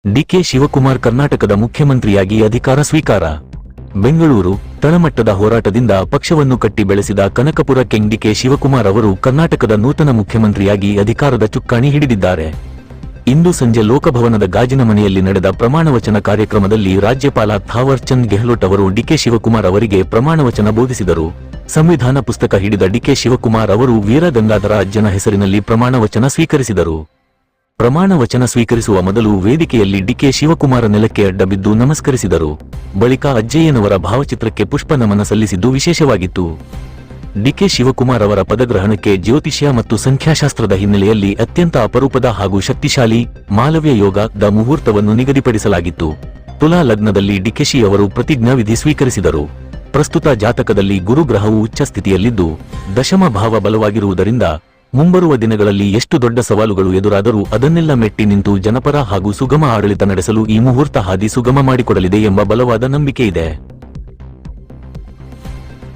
DK Shivakumar ಕರ್ನಾಟಕದ ಮುಖ್ಯಮಂತ್ರಿಯಾಗಿ ಅಧಿಕಾರ ಸ್ವೀಕಾರ. ಬೆಂಗಳೂರು ತಳಮಟ್ಟದ ಹೋರಾಟದಿಂದ ಪಕ್ಷವನ್ನು ಕಟ್ಟಿ ಬೆಳೆಸಿದ ಕನಕಪುರ ಕಿಂಗ್ ಡಿಕೆ ಶಿವಕುಮಾರ್ ಅವರು ಕರ್ನಾಟಕದ ನೂತನ ಮುಖ್ಯಮಂತ್ರಿಯಾಗಿ ಅಧಿಕಾರದ ಚುಕ್ಕಾಣಿ ಹಿಡಿದಿದ್ದಾರೆ. ಇಂದು ಸಂಜೆ ಲೋಕಭವನದ ಗಾಜಿನ ಮನೆಯಲ್ಲಿ ನಡೆದ ಪ್ರಮಾಣವಚನ ಕಾರ್ಯಕ್ರಮದಲ್ಲಿ ರಾಜ್ಯಪಾಲ ಥಾವರ್ ಚಂದ್ ಗೆಹ್ಲೋಟ್ ಅವರು ಡಿಕೆ ಶಿವಕುಮಾರ್ ಅವರಿಗೆ ಪ್ರಮಾಣವಚನ ಬೋಧಿಸಿದರು. ಸಂವಿಧಾನ ಪುಸ್ತಕ ಹಿಡಿದ ಡಿಕೆ ಶಿವಕುಮಾರ್ ಅವರು ವೀರಗಂಗಾಧರ ಅಜ್ಜನ ಹೆಸರಿನಲ್ಲಿ ಪ್ರಮಾಣವಚನ ಸ್ವೀಕರಿಸಿದರು. ಪ್ರಮಾಣವಚನ ಸ್ವೀಕರಿಸುವ ಮೊದಲು ವೇದಿಕೆಯಲ್ಲಿ ಡಿಕೆ ಶಿವಕುಮಾರ ನೆಲಕ್ಕೆ ಅಡ್ಡ ಬಿದ್ದು ನಮಸ್ಕರಿಸಿದರು. ಬಳಿಕ ಅಜ್ಜಯ್ಯನವರ ಭಾವಚಿತ್ರಕ್ಕೆ ಪುಷ್ಪ ನಮನ ಸಲ್ಲಿಸಿದ್ದು ವಿಶೇಷವಾಗಿತ್ತು. ಡಿಕೆ ಶಿವಕುಮಾರ್ ಅವರ ಪದಗ್ರಹಣಕ್ಕೆ ಜ್ಯೋತಿಷ್ಯ ಮತ್ತು ಸಂಖ್ಯಾಶಾಸ್ತ್ರದ ಹಿನ್ನೆಲೆಯಲ್ಲಿ ಅತ್ಯಂತ ಅಪರೂಪದ ಹಾಗೂ ಶಕ್ತಿಶಾಲಿ ಮಾಲವ್ಯ ಯೋಗದ ಮುಹೂರ್ತವನ್ನು ನಿಗದಿಪಡಿಸಲಾಗಿತ್ತು. ತುಲಾ ಲಗ್ನದಲ್ಲಿ ಡಿಕೆಶಿ ಅವರು ಪ್ರತಿಜ್ಞಾವಿಧಿ ಸ್ವೀಕರಿಸಿದರು. ಪ್ರಸ್ತುತ ಜಾತಕದಲ್ಲಿ ಗುರುಗ್ರಹವು ಉಚ್ಚ ಸ್ಥಿತಿಯಲ್ಲಿದ್ದು ದಶಮ ಭಾವ ಬಲವಾಗಿರುವುದರಿಂದ ಮುಂಬರುವ ದಿನಗಳಲ್ಲಿ ಎಷ್ಟು ದೊಡ್ಡ ಸವಾಲುಗಳು ಎದುರಾದರೂ ಅದನ್ನೆಲ್ಲ ಮೆಟ್ಟಿ ನಿಂತು ಜನಪರ ಹಾಗೂ ಸುಗಮ ಆಡಳಿತ ನಡೆಸಲು ಈ ಮುಹೂರ್ತ ಹಾದಿ ಸುಗಮ ಮಾಡಿಕೊಡಲಿದೆ ಎಂಬ ಬಲವಾದ ನಂಬಿಕೆಯಿದೆ.